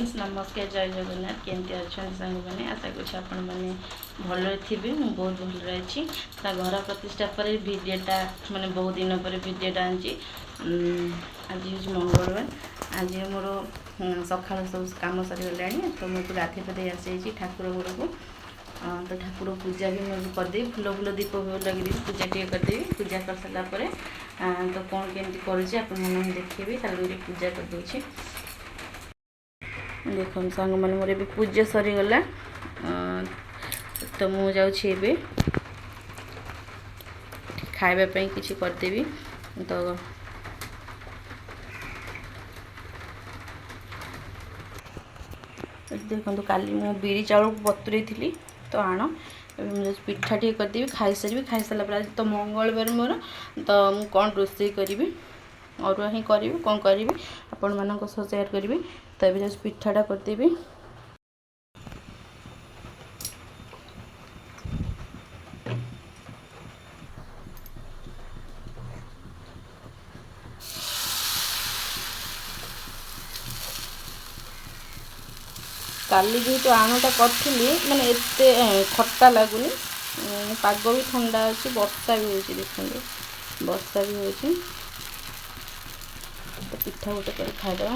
Friends नमस्कार जय जगन्नाथ केमती अच्छा सांग मैंने आशा कर भल थे बहुत भल रही घर प्रतिष्ठा पर भिडियोटा माने बहुत दिन पर भिडियोटा आनी आज हूँ मंगलवार आज मोर सका सब कम सरीगला तो मुझे गाधे पाधे आसी ठाकुर घर को तो ठाकुर पूजा भी मुझे करदेवी फूल फूल दीप लगे पूजा टे करदेवी पूजा कर सारापर तो कौन केमती करें देखेबी पूजा करदे देख सांग मैंने मोर भी पूजा सरीगला तो मुझे जाऊँगी खावाई किसी करदेवी तो देखो काली मु बिरी चाउल बतुरे थी तो आण पिठा टे करदेवी खाई सारी सारा तो मंगलवार मोर तो मुझे कौन रोषे करी अरुआ ही करी कौन करी आपण मान शेयर करी तो ये पिठाटा करदेवी काली जेहेतु आणटा करी माने एते खट्टा लगुनि पाग भी ठंडा अच्छी वर्षा भी होती देखते वर्षा भी होती तो पिठा गोटे कर खाईदे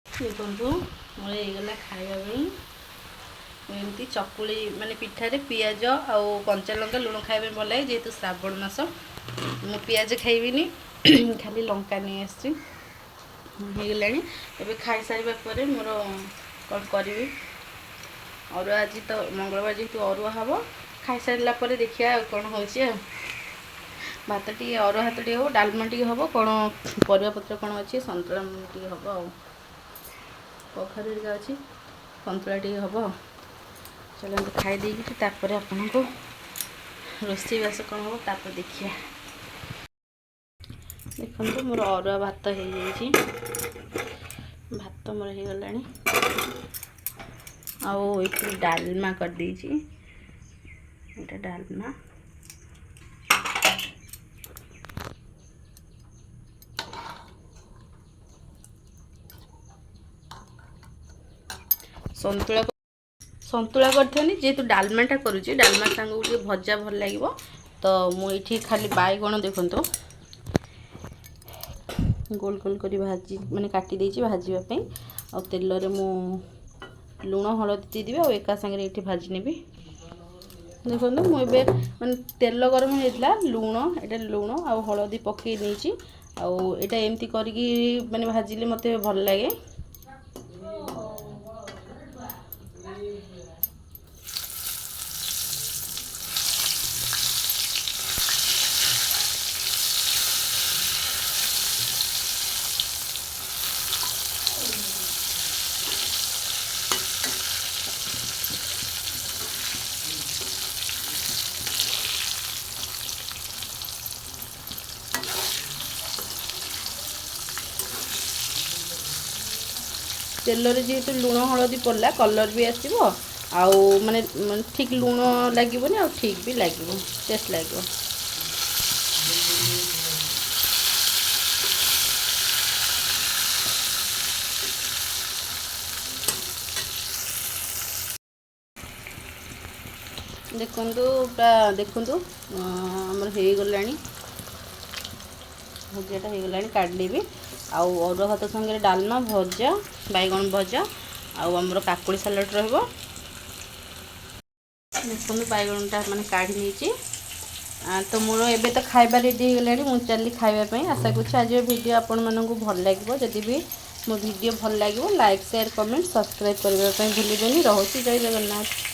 देखो मोर येगला खाइबा एमती चकुली माने पिठारे पियाज आउ कंचा लंका लुण खाइबा भल लगे जेहेतु श्रावण मास मु पियाज खाइबिनी खाली लंका नहीं आसगला एवं खाई सारा पर मोर कौन करी अरुआ आज तो मंगलवार जेहेतु अरुआ हम खाई सारा देखिए कौन हो भात टी अरुआ भात टी हम डालमा टी हम कौन परिया पत्र कौन अच्छी सन्तुला टी हम कखारू अच्छी सन्तुला टी हम चलो खाई देगी तापर आपन को रोषेईबास कौन हम तापर देखिए देखो मोर अरुआ भात हो भात मोर हो गला ये डालमा कर देछि एटा डालमा संतुला संतुला करथनी जेहेतु डालमाटा करुँची डालमा सांग गोटे भजा भल लगे तो मुझे खाली बाईगण देखो गोल गोल कर भाजी माने काटी देछि भाजीबा आ तेल रे मु लुण हलदी देदेवी और एका संगे ये भाजी नेबी देखो मुझे माने तेल गरम होता लुण एटा लुण आ हलदी पकई नहीं आटा एमती करके माने भाजिले मते भल लगे तेल रे जेहेतु लुण हलदी पड़ला कलर भी आसो आउ माने ठीक लुण लगे आ ठीक भी लगे टेस्ट लगे देखु आमर हो गला भुजियाटा हो गला काटदेवी आउ अरुआ भात संगे डालमा भजा बैगन भजा आमर काकुड़ी सालाड रहिबो देखो बैगनटा माने काढ़ी नहीं तो मोर एबे तो खाइबा रेडी हो गला मुझे चली खाइबापी आशा करुँच आज वीडियो आपण मानक भल लगे जदि भी मो वीडियो भल लगे लाइक शेयर कमेंट सब्सक्राइब करने भूलिबेनि। रहुछि जय जगन्नाथ।